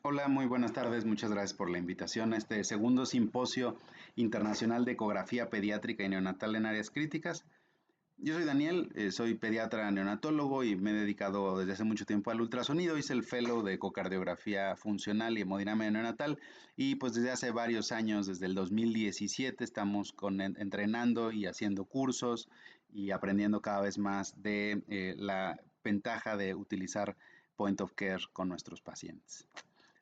Hola, muy buenas tardes. Muchas gracias por la invitación a este segundo simposio internacional de ecografía pediátrica y neonatal en áreas críticas. Yo soy Daniel, soy pediatra neonatólogo y me he dedicado desde hace mucho tiempo al ultrasonido. Hice el fellow de ecocardiografía funcional y hemodinámica neonatal y pues desde hace varios años, desde el 2017, estamos entrenando y haciendo cursos y aprendiendo cada vez más de la ventaja de utilizar point of care con nuestros pacientes.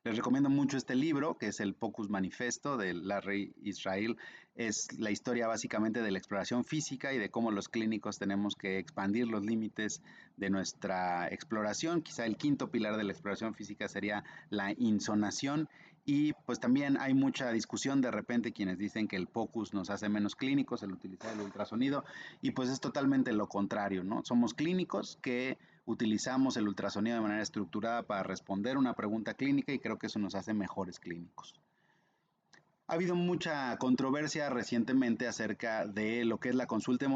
Les recomiendo mucho este libro, que es el POCUS Manifesto de Larry Israel. Es la historia básicamente de la exploración física y de cómo los clínicos tenemos que expandir los límites de nuestra exploración. Quizá el quinto pilar de la exploración física sería la insonación. Y pues también hay mucha discusión de repente quienes dicen que el POCUS nos hace menos clínicos, el utilizar el ultrasonido, y pues es totalmente lo contrario, ¿no? Somos clínicos que utilizamos el ultrasonido de manera estructurada para responder una pregunta clínica y creo que eso nos hace mejores clínicos. Ha habido mucha controversia recientemente acerca de lo que es la consulta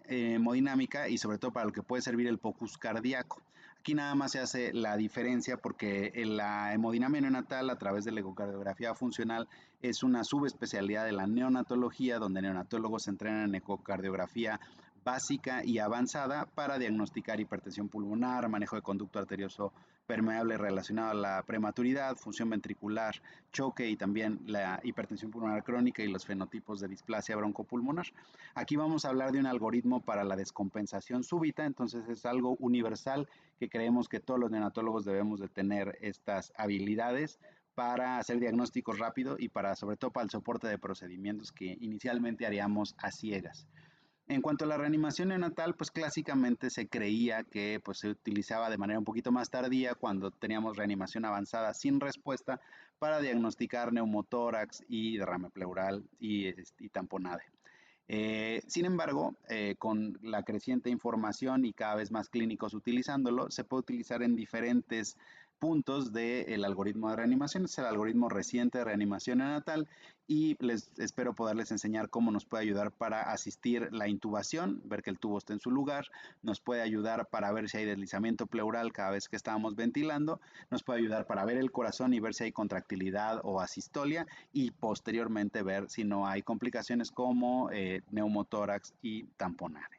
hemodinámica y sobre todo para lo que puede servir el POCUS cardíaco. Aquí nada más se hace la diferencia porque en la hemodinamia neonatal a través de la ecocardiografía funcional es una subespecialidad de la neonatología donde neonatólogos se entrenan en ecocardiografía básica y avanzada para diagnosticar hipertensión pulmonar, manejo de conducto arterioso permeable relacionado a la prematuridad, función ventricular, choque y también la hipertensión pulmonar crónica y los fenotipos de displasia broncopulmonar. Aquí vamos a hablar de un algoritmo para la descompensación súbita, entonces es algo universal que creemos que todos los neonatólogos debemos de tener estas habilidades para hacer diagnósticos rápido y para sobre todo para el soporte de procedimientos que inicialmente haríamos a ciegas. En cuanto a la reanimación neonatal, pues clásicamente se creía que pues, se utilizaba de manera un poquito más tardía cuando teníamos reanimación avanzada sin respuesta para diagnosticar neumotórax y derrame pleural y tamponade. Sin embargo, con la creciente información y cada vez más clínicos utilizándolo, se puede utilizar en diferentes puntos del algoritmo de reanimación. Es el algoritmo reciente de reanimación neonatal y les espero poderles enseñar cómo nos puede ayudar para asistir la intubación, ver que el tubo está en su lugar, nos puede ayudar para ver si hay deslizamiento pleural cada vez que estamos ventilando, nos puede ayudar para ver el corazón y ver si hay contractilidad o asistolia y posteriormente ver si no hay complicaciones como neumotórax y tamponade.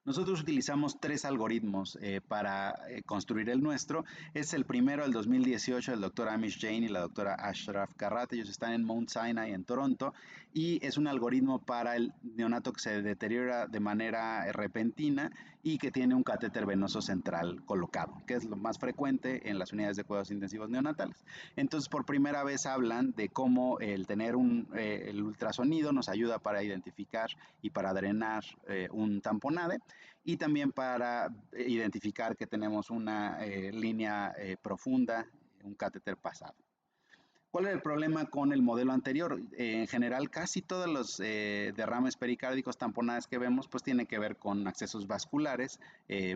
Nosotros utilizamos tres algoritmos para construir el nuestro. Es el primero, el 2018, el doctor Amish Jain y la doctora Ashraf Karrat. Ellos están en Mount Sinai, en Toronto, y es un algoritmo para el neonato que se deteriora de manera repentina y que tiene un catéter venoso central colocado, que es lo más frecuente en las unidades de cuidados intensivos neonatales. Entonces, por primera vez hablan de cómo el tener el ultrasonido nos ayuda para identificar y para drenar un tamponade y también para identificar que tenemos una línea profunda, un catéter pasado. ¿Cuál es el problema con el modelo anterior? En general, casi todos los derrames pericárdicos tamponadas que vemos pues tienen que ver con accesos vasculares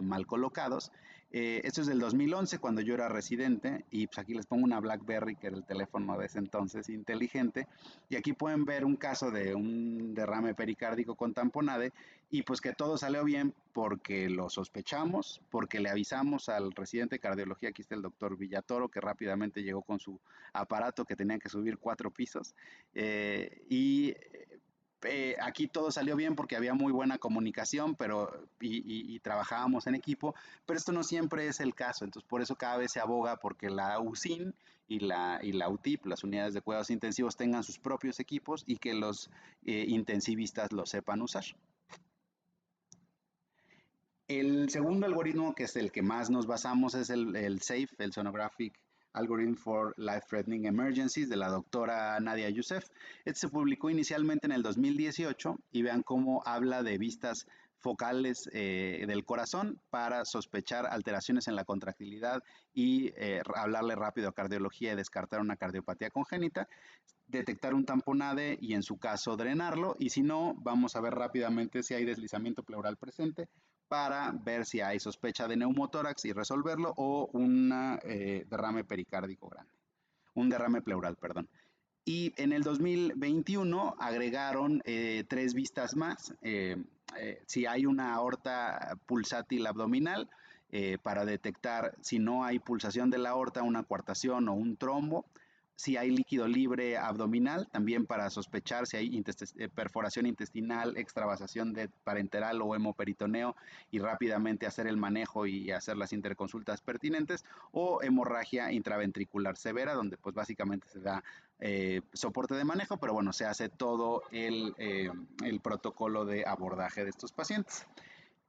mal colocados. Esto es del 2011 cuando yo era residente y pues aquí les pongo una BlackBerry que era el teléfono de ese entonces inteligente y aquí pueden ver un caso de un derrame pericárdico con tamponade y pues que todo salió bien porque lo sospechamos, porque le avisamos al residente de cardiología, aquí está el doctor Villatoro que rápidamente llegó con su aparato que tenía que subir 4 pisos aquí todo salió bien porque había muy buena comunicación y trabajábamos en equipo, pero esto no siempre es el caso, entonces por eso cada vez se aboga porque la USIN y la UTIP, las unidades de cuidados intensivos, tengan sus propios equipos y que los intensivistas lo sepan usar. El segundo algoritmo, que es el que más nos basamos, es el SAFE, el Sonographic Algorithm for Life-Threatening Emergencies, de la doctora Nadia Youssef. Este se publicó inicialmente en el 2018 y vean cómo habla de vistas focales del corazón para sospechar alteraciones en la contractilidad y hablarle rápido a cardiología y descartar una cardiopatía congénita, detectar un tamponade y en su caso drenarlo, y si no, vamos a ver rápidamente si hay deslizamiento pleural presente para ver si hay sospecha de neumotórax y resolverlo o un derrame pericárdico grande, un derrame pleural, perdón. Y en el 2021 agregaron 3 vistas más. Si hay una aorta pulsátil abdominal, para detectar si no hay pulsación de la aorta, una coartación o un trombo, si hay líquido libre abdominal, también para sospechar si hay perforación intestinal, extravasación de parenteral o hemoperitoneo y rápidamente hacer el manejo y hacer las interconsultas pertinentes, o hemorragia intraventricular severa, donde pues básicamente se da soporte de manejo, pero bueno, se hace todo el protocolo de abordaje de estos pacientes.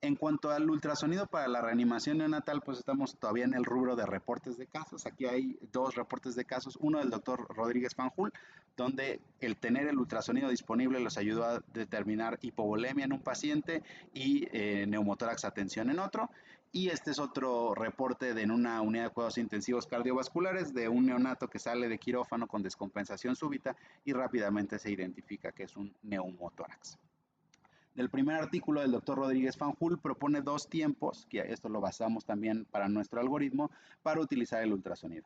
En cuanto al ultrasonido para la reanimación neonatal, pues estamos todavía en el rubro de reportes de casos. Aquí hay dos reportes de casos, uno del doctor Rodríguez Fanjul, donde el tener el ultrasonido disponible los ayudó a determinar hipovolemia en un paciente y neumotórax a tensión en otro. Y este es otro reporte en una unidad de cuidados intensivos cardiovasculares de un neonato que sale de quirófano con descompensación súbita y rápidamente se identifica que es un neumotórax. Del primer artículo del doctor Rodríguez Fanjul propone dos tiempos, que esto lo basamos también para nuestro algoritmo, para utilizar el ultrasonido.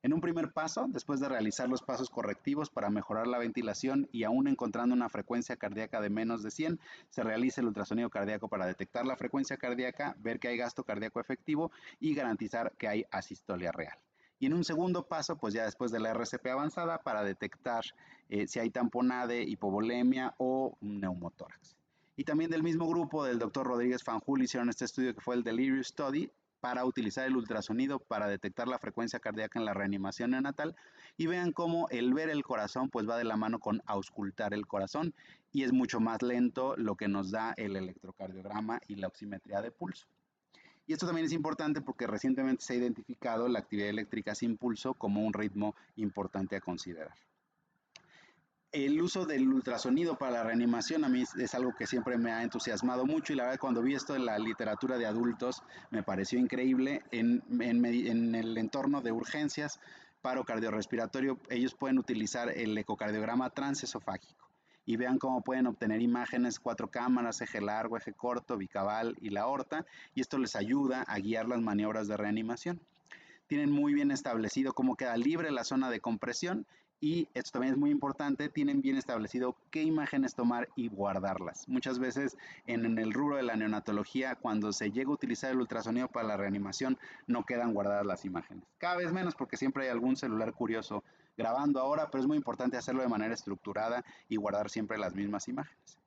En un primer paso, después de realizar los pasos correctivos para mejorar la ventilación y aún encontrando una frecuencia cardíaca de menos de 100, se realiza el ultrasonido cardíaco para detectar la frecuencia cardíaca, ver que hay gasto cardíaco efectivo y garantizar que hay asistolia real. Y en un segundo paso, pues ya después de la RCP avanzada, para detectar si hay tamponade, hipovolemia o un neumotórax. Y también del mismo grupo del doctor Rodríguez Fanjul hicieron este estudio que fue el Delirious Study para utilizar el ultrasonido para detectar la frecuencia cardíaca en la reanimación neonatal y vean cómo el ver el corazón pues va de la mano con auscultar el corazón y es mucho más lento lo que nos da el electrocardiograma y la oximetría de pulso. Y esto también es importante porque recientemente se ha identificado la actividad eléctrica sin pulso como un ritmo importante a considerar. El uso del ultrasonido para la reanimación a mí es algo que siempre me ha entusiasmado mucho y la verdad cuando vi esto en la literatura de adultos me pareció increíble. En el entorno de urgencias, paro cardiorrespiratorio, ellos pueden utilizar el ecocardiograma transesofágico y vean cómo pueden obtener imágenes, 4 cámaras, eje largo, eje corto, bicabal y la aorta, y esto les ayuda a guiar las maniobras de reanimación. Tienen muy bien establecido cómo queda libre la zona de compresión y esto también es muy importante, tienen bien establecido qué imágenes tomar y guardarlas. Muchas veces en el rubro de la neonatología, cuando se llega a utilizar el ultrasonido para la reanimación, no quedan guardadas las imágenes. Cada vez menos porque siempre hay algún celular curioso grabando ahora, pero es muy importante hacerlo de manera estructurada y guardar siempre las mismas imágenes.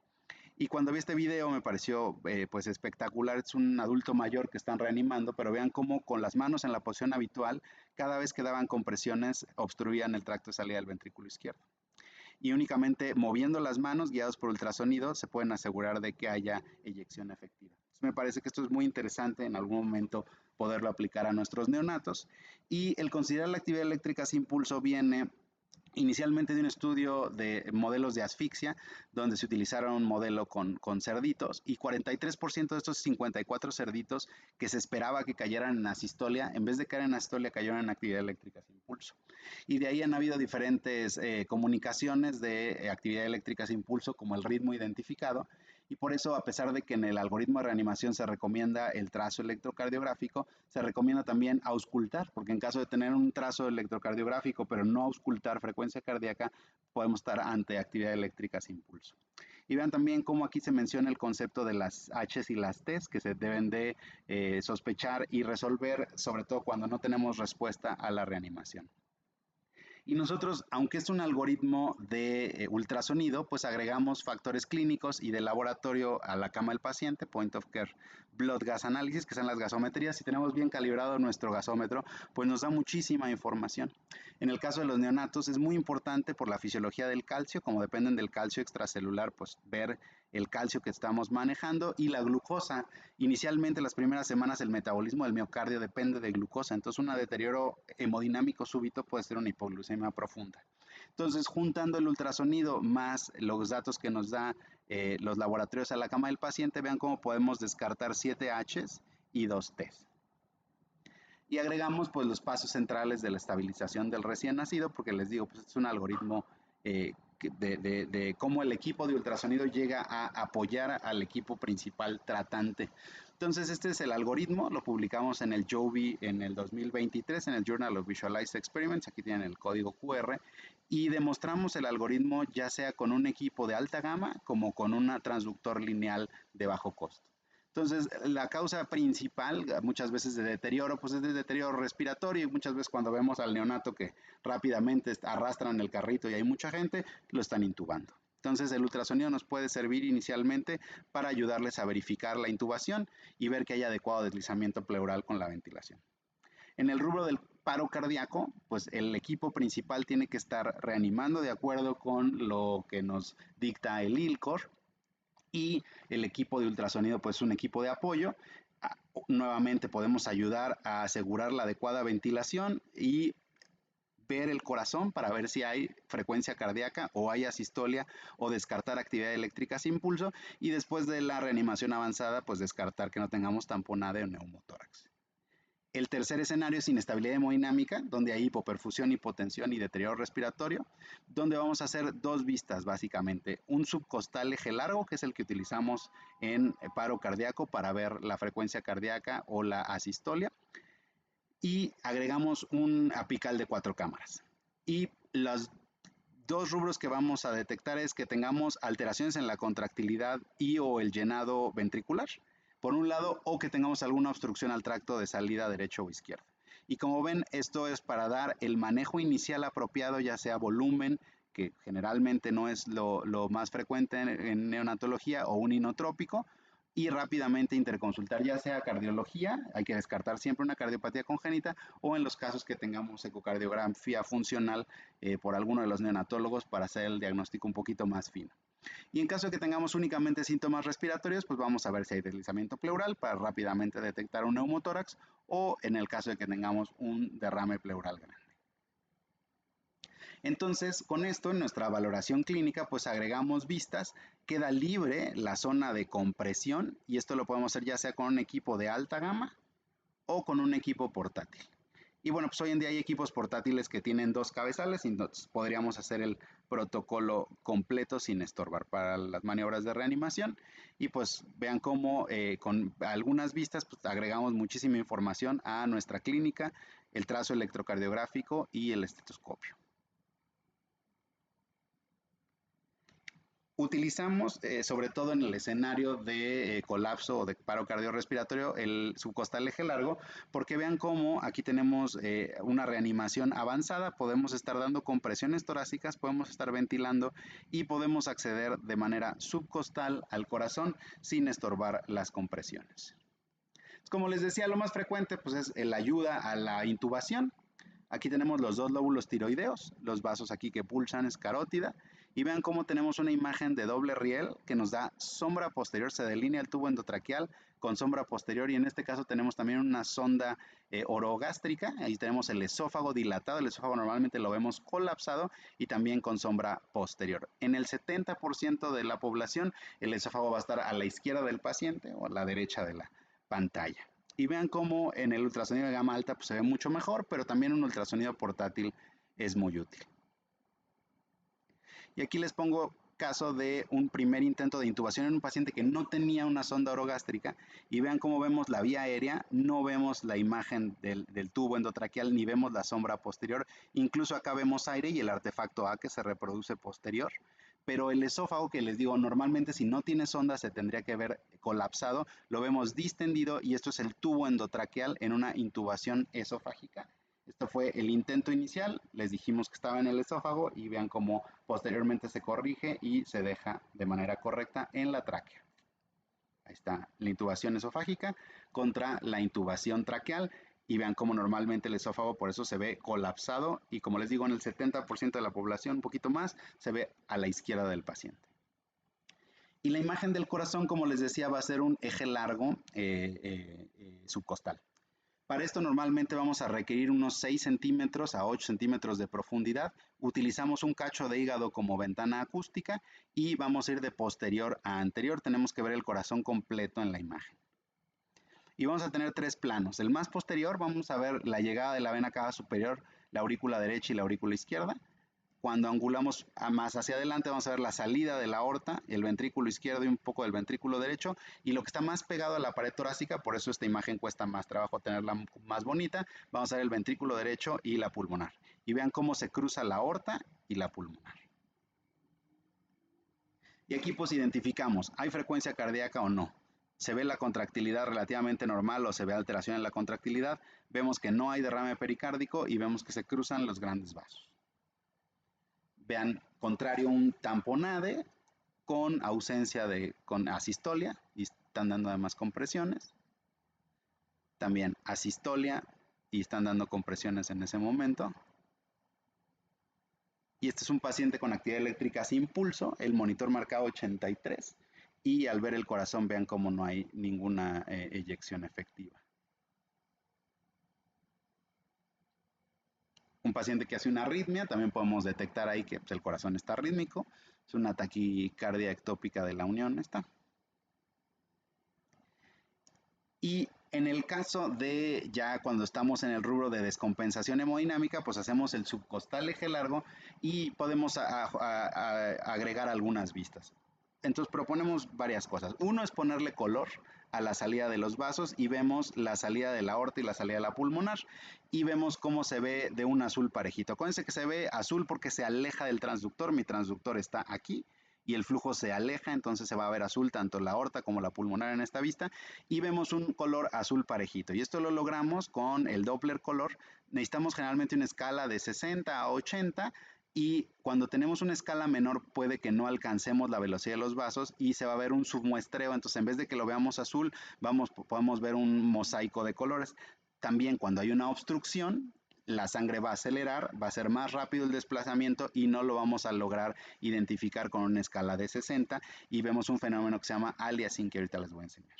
Y cuando vi este video me pareció pues espectacular. Es un adulto mayor que están reanimando, pero vean cómo con las manos en la posición habitual, cada vez que daban compresiones, obstruían el tracto de salida del ventrículo izquierdo. Y únicamente moviendo las manos, guiados por ultrasonido, se pueden asegurar de que haya eyección efectiva. Entonces, me parece que esto es muy interesante en algún momento poderlo aplicar a nuestros neonatos. Y el considerar la actividad eléctrica sin pulso viene inicialmente de un estudio de modelos de asfixia, donde se utilizaron un modelo con cerditos y 43% de estos 54 cerditos que se esperaba que cayeran en asistolia, en vez de caer en asistolia, cayeron en actividad eléctrica sin pulso. Y de ahí han habido diferentes comunicaciones de actividad eléctrica sin pulso, como el ritmo identificado, y por eso, a pesar de que en el algoritmo de reanimación se recomienda el trazo electrocardiográfico, se recomienda también auscultar, porque en caso de tener un trazo electrocardiográfico pero no auscultar frecuencia cardíaca, podemos estar ante actividad eléctrica sin pulso. Y vean también cómo aquí se menciona el concepto de las H's y las T's que se deben de sospechar y resolver, sobre todo cuando no tenemos respuesta a la reanimación. Y nosotros, aunque es un algoritmo de ultrasonido, pues agregamos factores clínicos y de laboratorio a la cama del paciente, point of care blood gas analysis, que son las gasometrías. Si tenemos bien calibrado nuestro gasómetro, pues nos da muchísima información. En el caso de los neonatos es muy importante por la fisiología del calcio, como dependen del calcio extracelular, pues ver el calcio que estamos manejando y la glucosa. Inicialmente, las primeras semanas, el metabolismo del miocardio depende de glucosa, entonces un deterioro hemodinámico súbito puede ser una hipoglucemia profunda. Entonces, juntando el ultrasonido más los datos que nos da los laboratorios a la cama del paciente, vean cómo podemos descartar 7 H's y 2 T's. Y agregamos pues los pasos centrales de la estabilización del recién nacido, porque les digo, pues es un algoritmo de cómo el equipo de ultrasonido llega a apoyar al equipo principal tratante. Entonces este es el algoritmo, lo publicamos en el JOVI en el 2023 en el Journal of Visualized Experiments, aquí tienen el código QR, y demostramos el algoritmo ya sea con un equipo de alta gama como con un transductor lineal de bajo costo. Entonces, la causa principal, muchas veces de deterioro, pues es de deterioro respiratorio y muchas veces cuando vemos al neonato que rápidamente arrastran el carrito y hay mucha gente, lo están intubando. Entonces, el ultrasonido nos puede servir inicialmente para ayudarles a verificar la intubación y ver que hay adecuado deslizamiento pleural con la ventilación. En el rubro del paro cardíaco, pues el equipo principal tiene que estar reanimando de acuerdo con lo que nos dicta el ILCOR, y el equipo de ultrasonido pues es un equipo de apoyo. Nuevamente podemos ayudar a asegurar la adecuada ventilación y ver el corazón para ver si hay frecuencia cardíaca o hay asistolia o descartar actividad eléctrica sin pulso, y después de la reanimación avanzada pues descartar que no tengamos tamponade o neumotórax. El tercer escenario es inestabilidad hemodinámica, donde hay hipoperfusión, hipotensión y deterioro respiratorio, donde vamos a hacer dos vistas básicamente. Un subcostal eje largo, que es el que utilizamos en paro cardíaco para ver la frecuencia cardíaca o la asistolia, y agregamos un apical de 4 cámaras. Y los dos rubros que vamos a detectar es que tengamos alteraciones en la contractilidad y o el llenado ventricular, por un lado, o que tengamos alguna obstrucción al tracto de salida derecho o izquierdo. Y como ven, esto es para dar el manejo inicial apropiado, ya sea volumen, que generalmente no es lo más frecuente en neonatología, o un inotrópico, y rápidamente interconsultar, ya sea cardiología, hay que descartar siempre una cardiopatía congénita, o en los casos que tengamos ecocardiografía funcional por alguno de los neonatólogos para hacer el diagnóstico un poquito más fino. Y en caso de que tengamos únicamente síntomas respiratorios, pues vamos a ver si hay deslizamiento pleural para rápidamente detectar un neumotórax, o en el caso de que tengamos un derrame pleural grande. Entonces, con esto en nuestra valoración clínica, pues agregamos vistas, queda libre la zona de compresión, y esto lo podemos hacer ya sea con un equipo de alta gama o con un equipo portátil. Y bueno, pues hoy en día hay equipos portátiles que tienen dos cabezales, y entonces podríamos hacer el protocolo completo sin estorbar para las maniobras de reanimación. Y pues vean cómo con algunas vistas pues agregamos muchísima información a nuestra clínica, el trazo electrocardiográfico y el estetoscopio. Utilizamos, sobre todo en el escenario de colapso o de paro cardiorrespiratorio, el subcostal eje largo, porque vean cómo aquí tenemos una reanimación avanzada, podemos estar dando compresiones torácicas, podemos estar ventilando y podemos acceder de manera subcostal al corazón sin estorbar las compresiones. Como les decía, lo más frecuente pues, es la ayuda a la intubación. Aquí tenemos los dos lóbulos tiroideos, los vasos aquí que pulsan es carótida, y vean cómo tenemos una imagen de doble riel que nos da sombra posterior, se delinea el tubo endotraqueal con sombra posterior, y en este caso tenemos también una sonda orogástrica, ahí tenemos el esófago dilatado, el esófago normalmente lo vemos colapsado y también con sombra posterior. En el 70% de la población el esófago va a estar a la izquierda del paciente o a la derecha de la pantalla. Y vean cómo en el ultrasonido de gama alta pues, se ve mucho mejor, pero también un ultrasonido portátil es muy útil. Y aquí les pongo caso de un primer intento de intubación en un paciente que no tenía una sonda orogástrica, y vean cómo vemos la vía aérea, no vemos la imagen del tubo endotraqueal ni vemos la sombra posterior, incluso acá vemos aire y el artefacto A que se reproduce posterior, pero el esófago, que les digo, normalmente si no tiene sonda se tendría que ver colapsado, lo vemos distendido, y esto es el tubo endotraqueal en una intubación esofágica. Esto fue el intento inicial, les dijimos que estaba en el esófago y vean cómo posteriormente se corrige y se deja de manera correcta en la tráquea. Ahí está la intubación esofágica contra la intubación traqueal, y vean cómo normalmente el esófago por eso se ve colapsado, y como les digo, en el 70% de la población, un poquito más, se ve a la izquierda del paciente. Y la imagen del corazón, como les decía, va a ser un eje largo subcostal. Para esto normalmente vamos a requerir unos 6 centímetros a 8 centímetros de profundidad. Utilizamos un cacho de hígado como ventana acústica y vamos a ir de posterior a anterior. Tenemos que ver el corazón completo en la imagen. Y vamos a tener tres planos. El más posterior vamos a ver la llegada de la vena cava superior, la aurícula derecha y la aurícula izquierda. Cuando angulamos más hacia adelante vamos a ver la salida de la aorta, el ventrículo izquierdo y un poco del ventrículo derecho, y lo que está más pegado a la pared torácica, por eso esta imagen cuesta más trabajo tenerla más bonita, vamos a ver el ventrículo derecho y la pulmonar. Y vean cómo se cruza la aorta y la pulmonar. Y aquí pues identificamos, ¿hay frecuencia cardíaca o no? se ve la contractilidad relativamente normal o se ve alteración en la contractilidad, vemos que no hay derrame pericárdico y vemos que se cruzan los grandes vasos. Vean, contrario, un tamponade con ausencia con asistolia y están dando además compresiones. También asistolia y están dando compresiones en ese momento. Y este es un paciente con actividad eléctrica sin pulso, el monitor marcaba 83 y al ver el corazón vean cómo no hay ninguna eyección efectiva. Un paciente que hace una arritmia, también podemos detectar ahí que pues, el corazón está rítmico, es una taquicardia ectópica de la unión esta. Y en el caso de ya cuando estamos en el rubro de descompensación hemodinámica, pues hacemos el subcostal eje largo y podemos agregar algunas vistas. Entonces proponemos varias cosas. Uno es ponerle color a la salida de los vasos y vemos la salida de la aorta y la salida de la pulmonar y vemos cómo se ve de un azul parejito. Acuérdense que se ve azul porque se aleja del transductor. Mi transductor está aquí y el flujo se aleja, entonces se va a ver azul tanto la aorta como la pulmonar en esta vista y vemos un color azul parejito. Y esto lo logramos con el Doppler color. Necesitamos generalmente una escala de 60 a 80 y cuando tenemos una escala menor puede que no alcancemos la velocidad de los vasos y se va a ver un submuestreo, entonces en vez de que lo veamos azul, podemos ver un mosaico de colores. También cuando hay una obstrucción, la sangre va a acelerar, va a ser más rápido el desplazamiento y no lo vamos a lograr identificar con una escala de 60 y vemos un fenómeno que se llama aliasing que ahorita les voy a enseñar.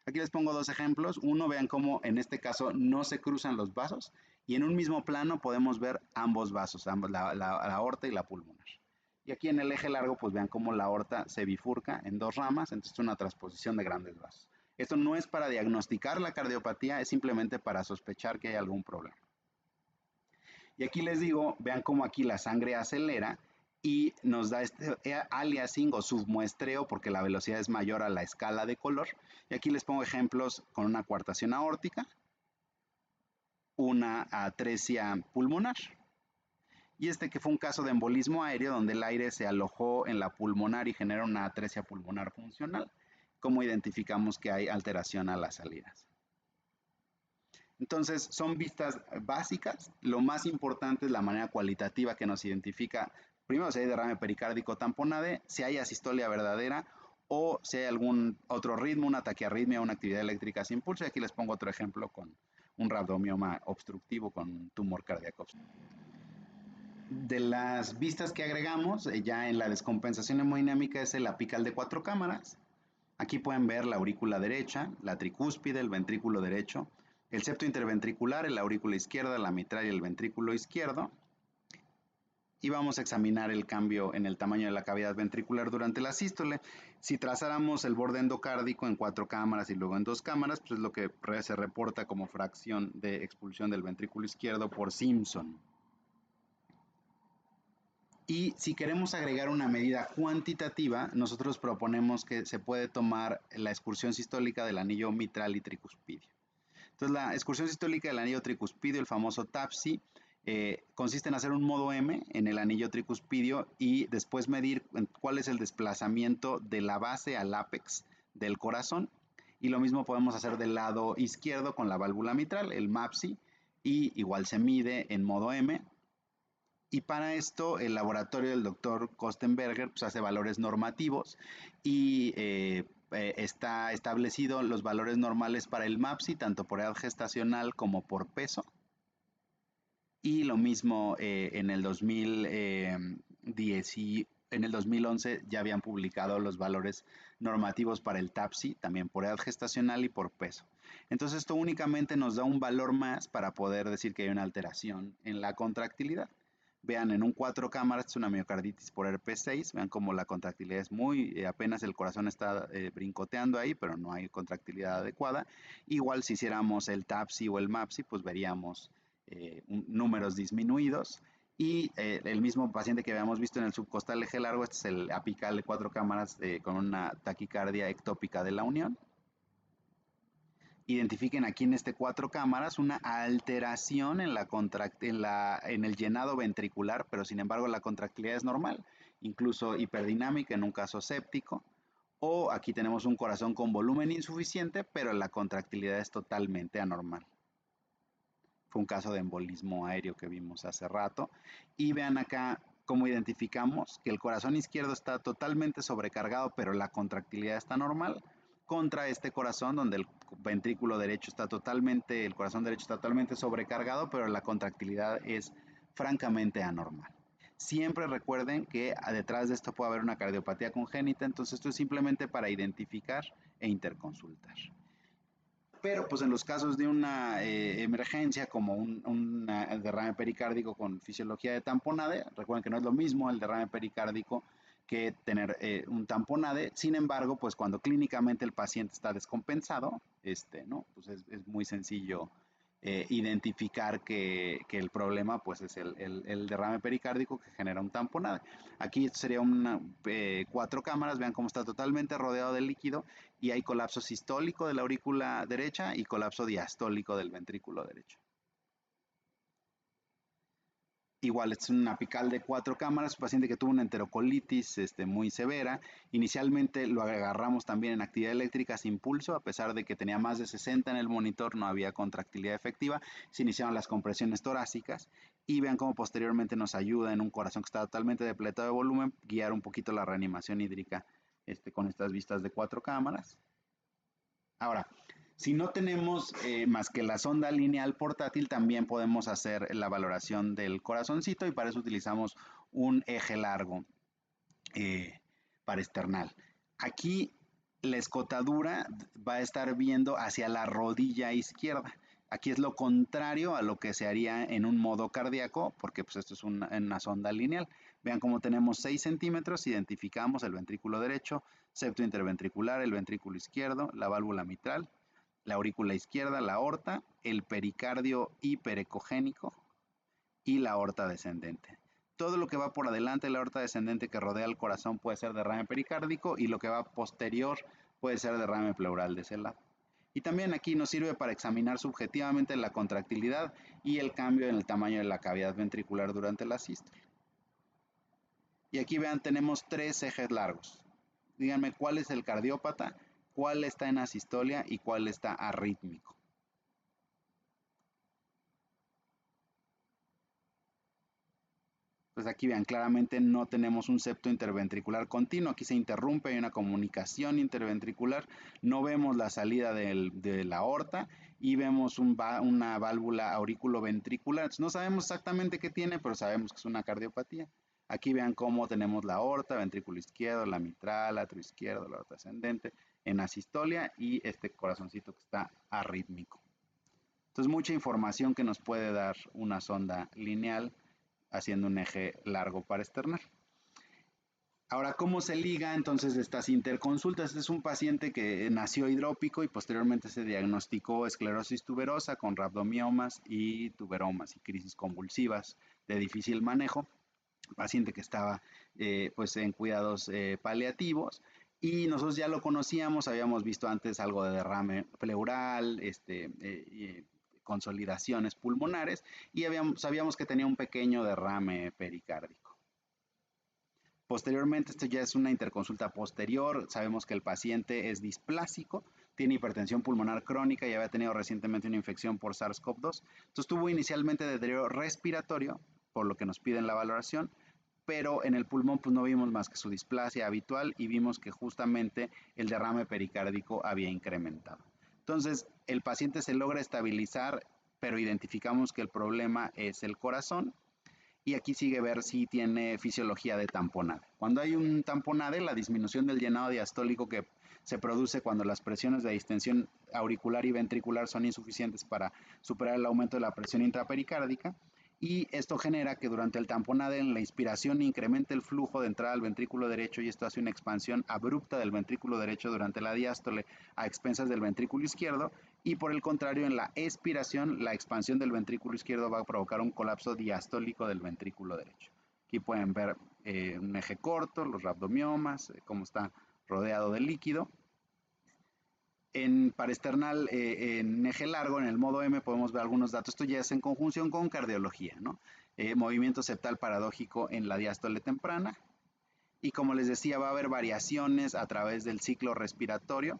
Aquí les pongo dos ejemplos. Uno, vean cómo en este caso no se cruzan los vasos y en un mismo plano podemos ver ambos vasos, la aorta y la pulmonar. Y aquí en el eje largo, pues vean cómo la aorta se bifurca en dos ramas, entonces es una transposición de grandes vasos. Esto no es para diagnosticar la cardiopatía, es simplemente para sospechar que hay algún problema. Y aquí les digo, vean cómo aquí la sangre acelera y nos da este aliasing o submuestreo porque la velocidad es mayor a la escala de color. Y aquí les pongo ejemplos con una coartación aórtica, una atresia pulmonar. Y este que fue un caso de embolismo aéreo donde el aire se alojó en la pulmonar y genera una atresia pulmonar funcional. ¿Cómo identificamos que hay alteración a las salidas? Entonces, son vistas básicas. Lo más importante es la manera cualitativa que nos identifica, primero, si hay derrame pericárdico tamponade, si hay asistolia verdadera o si hay algún otro ritmo, una taquiarritmia, una actividad eléctrica sin pulso. Y aquí les pongo otro ejemplo con un rhabdomioma obstructivo con un tumor cardíaco. De las vistas que agregamos, ya en la descompensación hemodinámica es el apical de 4 cámaras. Aquí pueden ver la aurícula derecha, la tricúspide, el ventrículo derecho, el septo interventricular, la aurícula izquierda, la mitral y el ventrículo izquierdo. Y vamos a examinar el cambio en el tamaño de la cavidad ventricular durante la sístole. Si trazáramos el borde endocárdico en 4 cámaras y luego en 2 cámaras, pues es lo que se reporta como fracción de expulsión del ventrículo izquierdo por Simpson. Y si queremos agregar una medida cuantitativa, nosotros proponemos que se puede tomar la excursión sistólica del anillo mitral y tricuspidio. Entonces, la excursión sistólica del anillo tricuspidio, el famoso TAPSI, consiste en hacer un modo M en el anillo tricuspidio y después medir cuál es el desplazamiento de la base al ápex del corazón. Y lo mismo podemos hacer del lado izquierdo con la válvula mitral, el MAPSI, y igual se mide en modo M. Y para esto el laboratorio del doctor Kostenberger pues, hace valores normativos y está establecido los valores normales para el MAPSI, tanto por edad gestacional como por peso. Y lo mismo en el 2011 ya habían publicado los valores normativos para el TAPSI, también por edad gestacional y por peso. Entonces esto únicamente nos da un valor más para poder decir que hay una alteración en la contractilidad. Vean, en un 4 cámaras es una miocarditis por herpes 6. Vean cómo la contractilidad es muy, apenas el corazón está brincoteando ahí, pero no hay contractilidad adecuada. Igual si hiciéramos el TAPSI o el MAPSI, pues veríamos números disminuidos. Y el mismo paciente que habíamos visto en el subcostal eje largo, este es el apical de 4 cámaras con una taquicardia ectópica de la unión. Identifiquen aquí en este 4 cámaras una alteración en el llenado ventricular, pero sin embargo la contractilidad es normal, incluso hiperdinámica en un caso séptico, O aquí tenemos un corazón con volumen insuficiente, pero la contractilidad es totalmente anormal. Fue un caso de embolismo aéreo que vimos hace rato. Y vean acá cómo identificamos que el corazón izquierdo está totalmente sobrecargado, pero la contractilidad está normal, contra este corazón donde el ventrículo derecho está totalmente, el corazón derecho está totalmente sobrecargado, pero la contractilidad es francamente anormal. Siempre recuerden que detrás de esto puede haber una cardiopatía congénita, entonces esto es simplemente para identificar e interconsultar. Pero pues en los casos de una emergencia como un derrame pericárdico con fisiología de tamponade, recuerden que no es lo mismo el derrame pericárdico que tener un tamponade. Sin embargo, pues cuando clínicamente el paciente está descompensado, ¿no? Pues es muy sencillo identificar que el problema pues es el derrame pericárdico que genera un tamponade. Aquí sería una 4 cámaras, vean cómo está totalmente rodeado de líquido y hay colapso sistólico de la aurícula derecha y colapso diastólico del ventrículo derecho. Igual, es un apical de 4 cámaras, un paciente que tuvo una enterocolitis muy severa. Inicialmente lo agarramos también en actividad eléctrica sin pulso, a pesar de que tenía más de 60 en el monitor, no había contractilidad efectiva. Se iniciaron las compresiones torácicas y vean cómo posteriormente nos ayuda en un corazón que está totalmente depletado de volumen, guiar un poquito la reanimación hídrica con estas vistas de 4 cámaras. Ahora, si no tenemos más que la sonda lineal portátil, también podemos hacer la valoración del corazoncito y para eso utilizamos un eje largo parasternal. Aquí la escotadura va a estar viendo hacia la rodilla izquierda. Aquí es lo contrario a lo que se haría en un modo cardíaco, porque pues esto es una sonda lineal. Vean cómo tenemos 6 centímetros, identificamos el ventrículo derecho, septo interventricular, el ventrículo izquierdo, la válvula mitral, la aurícula izquierda, la aorta, el pericardio hiperecogénico y la aorta descendente. Todo lo que va por adelante de la aorta descendente que rodea el corazón puede ser derrame pericárdico y lo que va posterior puede ser derrame pleural de ese lado. Y también aquí nos sirve para examinar subjetivamente la contractilidad y el cambio en el tamaño de la cavidad ventricular durante la sístole. Y aquí vean, tenemos 3 ejes largos. Díganme cuál es el cardiópata, cuál está en asistolia y cuál está arrítmico. Pues aquí vean, claramente no tenemos un septo interventricular continuo, aquí se interrumpe, hay una comunicación interventricular, no vemos la salida de la aorta y vemos una válvula auriculoventricular. No sabemos exactamente qué tiene, pero sabemos que es una cardiopatía. Aquí vean cómo tenemos la aorta, ventrículo izquierdo, la mitral, atrio izquierdo, la aorta ascendente, en asistolia y este corazoncito que está arrítmico. Entonces, mucha información que nos puede dar una sonda lineal haciendo un eje largo parasternal. Ahora, ¿cómo se liga entonces estas interconsultas? Este es un paciente que nació hidrópico y posteriormente se diagnosticó esclerosis tuberosa con rhabdomiomas y tuberomas y crisis convulsivas de difícil manejo. Paciente que estaba pues en cuidados paliativos y nosotros ya lo conocíamos, habíamos visto antes algo de derrame pleural, consolidaciones pulmonares y sabíamos que tenía un pequeño derrame pericárdico. Posteriormente, esto ya es una interconsulta posterior, sabemos que el paciente es displásico, tiene hipertensión pulmonar crónica y había tenido recientemente una infección por SARS-CoV-2. Entonces tuvo inicialmente deterioro respiratorio, por lo que nos piden la valoración, pero en el pulmón pues no vimos más que su displasia habitual y vimos que justamente el derrame pericárdico había incrementado. Entonces el paciente se logra estabilizar, pero identificamos que el problema es el corazón y aquí sigue ver si tiene fisiología de tamponade. Cuando hay un tamponade, la disminución del llenado diastólico que se produce cuando las presiones de distensión auricular y ventricular son insuficientes para superar el aumento de la presión intrapericárdica, y esto genera que durante el tamponade en la inspiración incremente el flujo de entrada al ventrículo derecho y esto hace una expansión abrupta del ventrículo derecho durante la diástole a expensas del ventrículo izquierdo y por el contrario en la expiración la expansión del ventrículo izquierdo va a provocar un colapso diastólico del ventrículo derecho. Aquí pueden ver un eje corto, los rhabdomiomas, cómo está rodeado de líquido. En parasternal, en eje largo, en el modo M, podemos ver algunos datos. Esto ya es en conjunción con cardiología, ¿no? Movimiento septal paradójico en la diástole temprana. y como les decía, va a haber variaciones a través del ciclo respiratorio.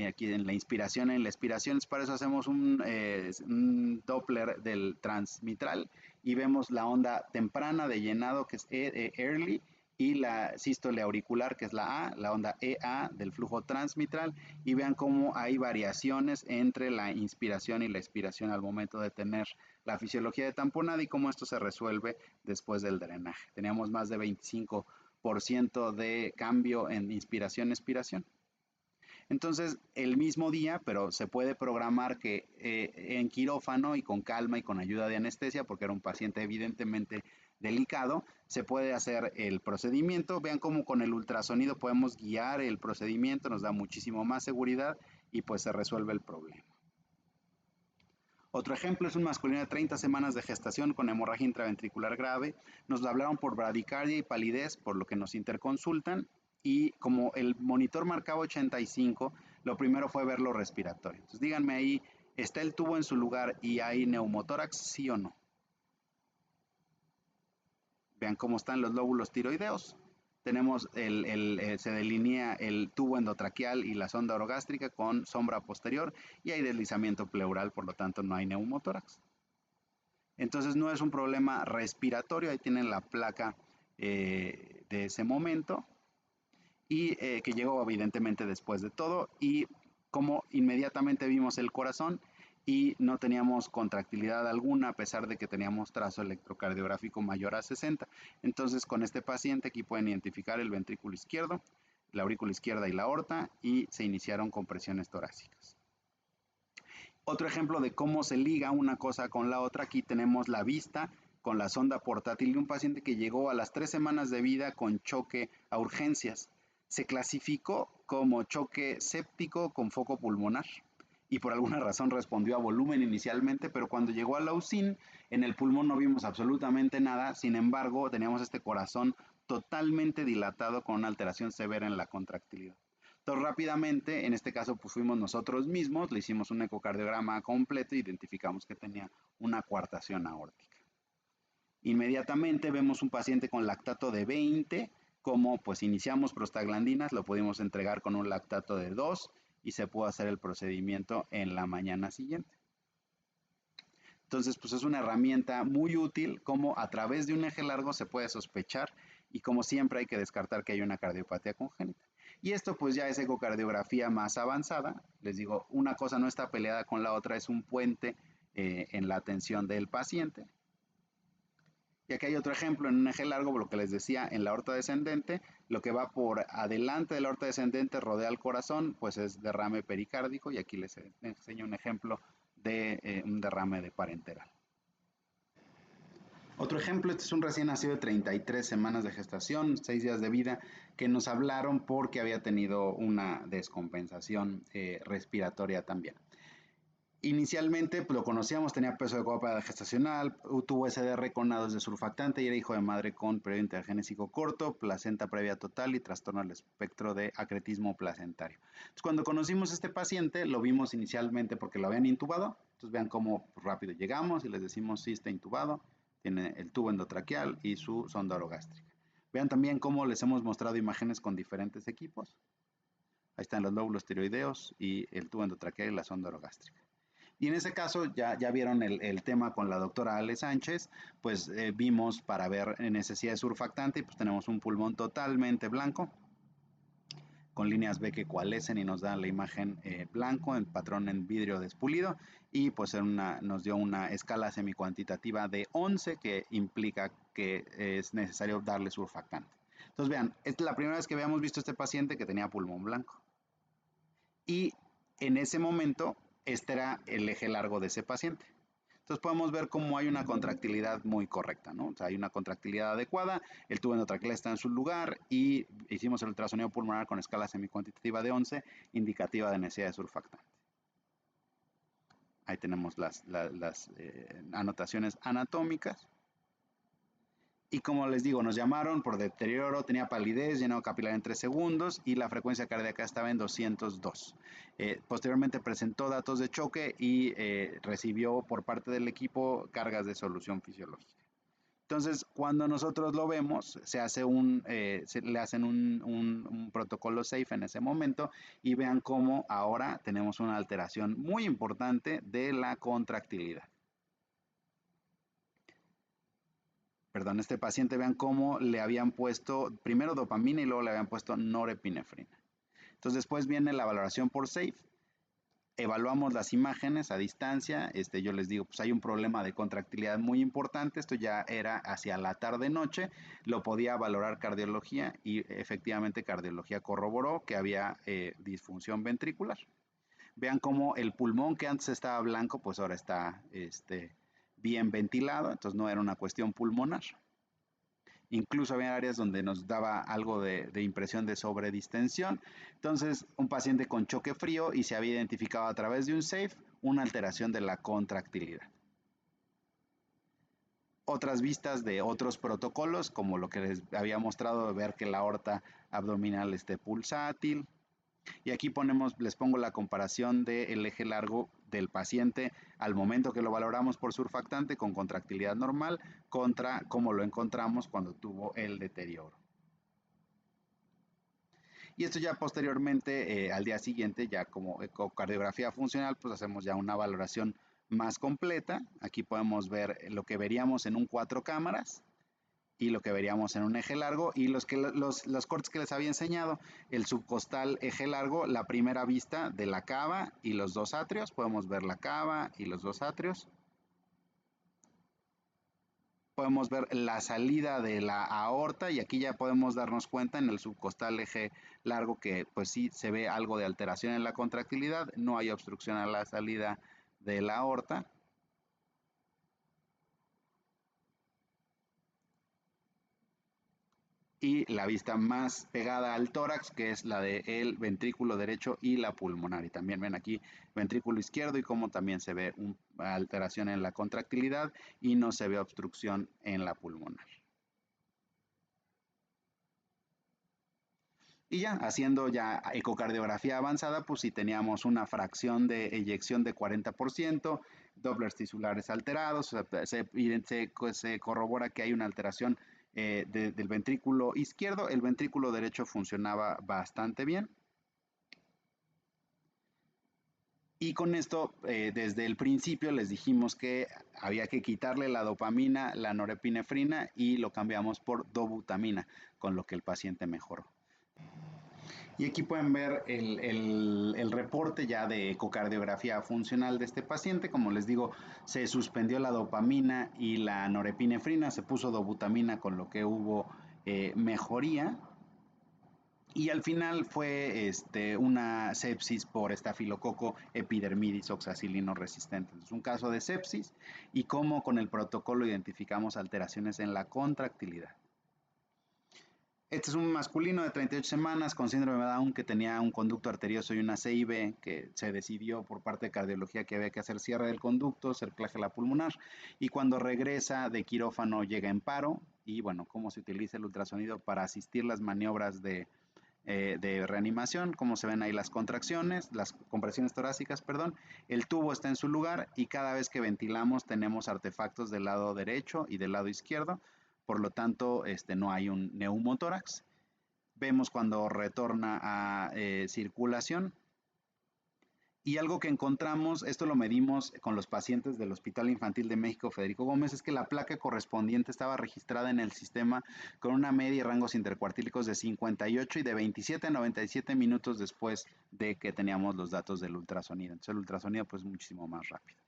Aquí en la inspiración, en la expiración, para eso hacemos un Doppler del transmitral y vemos la onda temprana de llenado, que es early, y la sístole auricular, que es la onda EA del flujo transmitral, y vean cómo hay variaciones entre la inspiración y la expiración al momento de tener la fisiología de tamponada y cómo esto se resuelve después del drenaje. Teníamos más de 25% de cambio en inspiración-expiración. Entonces, el mismo día, pero se puede programar que en quirófano y con calma y con ayuda de anestesia, porque era un paciente evidentemente delicado, se puede hacer el procedimiento. Vean cómo con el ultrasonido podemos guiar el procedimiento, nos da muchísimo más seguridad y pues se resuelve el problema. Otro ejemplo es un masculino de 30 semanas de gestación con hemorragia intraventricular grave. Nos lo hablaron por bradicardia y palidez, por lo que nos interconsultan. Y como el monitor marcaba 85, lo primero fue ver lo respiratorio. Entonces díganme ahí, ¿está el tubo en su lugar y hay neumotórax, sí o no? Vean cómo están los lóbulos tiroideos. Tenemos se delinea el tubo endotraqueal y la sonda orogástrica con sombra posterior y hay deslizamiento pleural, por lo tanto no hay neumotórax. Entonces no es un problema respiratorio, ahí tienen la placa de ese momento y que llegó evidentemente después de todo, y como inmediatamente vimos el corazón y no teníamos contractilidad alguna a pesar de que teníamos trazo electrocardiográfico mayor a 60. Entonces con este paciente aquí pueden identificar el ventrículo izquierdo, la aurícula izquierda y la aorta, y se iniciaron compresiones torácicas. Otro ejemplo de cómo se liga una cosa con la otra, aquí tenemos la vista con la sonda portátil de un paciente que llegó a las 3 semanas de vida con choque a urgencias. Se clasificó como choque séptico con foco pulmonar y por alguna razón respondió a volumen inicialmente, pero cuando llegó a la UCIN, en el pulmón no vimos absolutamente nada. Sin embargo, teníamos este corazón totalmente dilatado con una alteración severa en la contractilidad. Entonces rápidamente, en este caso pues fuimos nosotros mismos, le hicimos un ecocardiograma completo e identificamos que tenía una coartación aórtica. Inmediatamente vemos un paciente con lactato de 20, como pues iniciamos prostaglandinas, lo pudimos entregar con un lactato de 2 y se pudo hacer el procedimiento en la mañana siguiente. Entonces pues es una herramienta muy útil, como a través de un eje largo se puede sospechar y como siempre hay que descartar que hay una cardiopatía congénita. Y esto pues ya es ecocardiografía más avanzada. Les digo, una cosa no está peleada con la otra, es un puente en la atención del paciente. Y aquí hay otro ejemplo en un eje largo, por lo que les decía, en la aorta descendente, lo que va por adelante de la aorta descendente rodea al corazón, pues es derrame pericárdico, y aquí les enseño un ejemplo de un derrame de parenteral. Otro ejemplo, este es un recién nacido de 33 semanas de gestación, 6 días de vida, que nos hablaron porque había tenido una descompensación respiratoria también. Inicialmente pues, lo conocíamos, tenía peso de copa gestacional, tuvo SDR con nados de surfactante y era hijo de madre con periodo intergenésico corto, placenta previa total y trastorno al espectro de acretismo placentario. Entonces, cuando conocimos a este paciente, lo vimos inicialmente porque lo habían intubado. Entonces vean cómo rápido llegamos y les decimos sí está intubado, tiene el tubo endotraqueal y su sonda orogástrica. Vean también cómo les hemos mostrado imágenes con diferentes equipos. Ahí están los lóbulos tiroideos y el tubo endotraqueal y la sonda orogástrica. Y en ese caso, ya vieron el tema con la doctora Ale Sánchez, pues vimos para ver necesidad de surfactante y pues tenemos un pulmón totalmente blanco, con líneas B que coalescen y nos dan la imagen blanco, en patrón en vidrio despulido, y pues nos dio una escala semicuantitativa de 11 que implica que es necesario darle surfactante. Entonces vean, es la primera vez que habíamos visto a este paciente que tenía pulmón blanco. Y en ese momento, este era el eje largo de ese paciente. Entonces podemos ver cómo hay una contractilidad muy correcta, ¿no? O sea, hay una contractilidad adecuada, el tubo endotraqueal está en su lugar y hicimos el ultrasonido pulmonar con escala semicuantitativa de 11, indicativa de necesidad de surfactante. Ahí tenemos las anotaciones anatómicas. Y como les digo, nos llamaron por deterioro, tenía palidez, llenado capilar en 3 segundos y la frecuencia cardíaca estaba en 202. Posteriormente presentó datos de choque y recibió por parte del equipo cargas de solución fisiológica. Entonces, cuando nosotros lo vemos, se le hacen un protocolo safe en ese momento y vean cómo ahora tenemos una alteración muy importante de la contractilidad. Perdón, este paciente, vean cómo le habían puesto primero dopamina y luego le habían puesto norepinefrina. Entonces, después viene la valoración por safe. Evaluamos las imágenes a distancia, yo les digo, pues hay un problema de contractilidad muy importante, esto ya era hacia la tarde-noche, lo podía valorar cardiología y efectivamente cardiología corroboró que había disfunción ventricular. Vean cómo el pulmón que antes estaba blanco, pues ahora está bien ventilado, entonces no era una cuestión pulmonar. Incluso había áreas donde nos daba algo de impresión de sobredistensión. Entonces, un paciente con choque frío y se había identificado a través de un SAFE una alteración de la contractilidad. Otras vistas de otros protocolos, como lo que les había mostrado, de ver que la aorta abdominal esté pulsátil, y aquí les pongo la comparación del eje largo del paciente al momento que lo valoramos por surfactante con contractilidad normal contra cómo lo encontramos cuando tuvo el deterioro. Y esto ya posteriormente, al día siguiente, ya como ecocardiografía funcional, pues hacemos ya una valoración más completa. Aquí podemos ver lo que veríamos en un 4 cámaras y lo que veríamos en un eje largo y los cortes que les había enseñado, el subcostal eje largo, la primera vista de la cava y los dos atrios, podemos ver la cava y los dos atrios. Podemos ver la salida de la aorta y aquí ya podemos darnos cuenta en el subcostal eje largo que pues sí se ve algo de alteración en la contractilidad, no hay obstrucción a la salida de la aorta. Y la vista más pegada al tórax, que es la del ventrículo derecho y la pulmonar. Y también ven aquí ventrículo izquierdo y cómo también se ve una alteración en la contractilidad y no se ve obstrucción en la pulmonar. Y ya, haciendo ya ecocardiografía avanzada, pues si teníamos una fracción de eyección de 40%, Dopplers tisulares alterados, se corrobora que hay una alteración del ventrículo izquierdo, el ventrículo derecho funcionaba bastante bien. Y con esto, desde el principio les dijimos que había que quitarle la dopamina, la norepinefrina y lo cambiamos por dobutamina, con lo que el paciente mejoró. Y aquí pueden ver el reporte ya de ecocardiografía funcional de este paciente. Como les digo, se suspendió la dopamina y la norepinefrina, se puso dobutamina, con lo que hubo mejoría. Y al final fue una sepsis por estafilococo epidermidis oxacilino resistente. Es un caso de sepsis y cómo con el protocolo identificamos alteraciones en la contractilidad. Este es un masculino de 38 semanas con síndrome de Down que tenía un conducto arterioso y una CIB que se decidió por parte de cardiología que había que hacer cierre del conducto, cerclaje la pulmonar y cuando regresa de quirófano llega en paro y bueno, cómo se utiliza el ultrasonido para asistir las maniobras de reanimación, como se ven ahí las contracciones, las compresiones torácicas, perdón, el tubo está en su lugar y cada vez que ventilamos tenemos artefactos del lado derecho y del lado izquierdo, por lo tanto no hay un neumotórax. Vemos cuando retorna a circulación. Y algo que encontramos, esto lo medimos con los pacientes del Hospital Infantil de México Federico Gómez, es que la placa correspondiente estaba registrada en el sistema con una media y rangos intercuartílicos de 58 y de 27 a 97 minutos después de que teníamos los datos del ultrasonido. Entonces el ultrasonido pues muchísimo más rápido.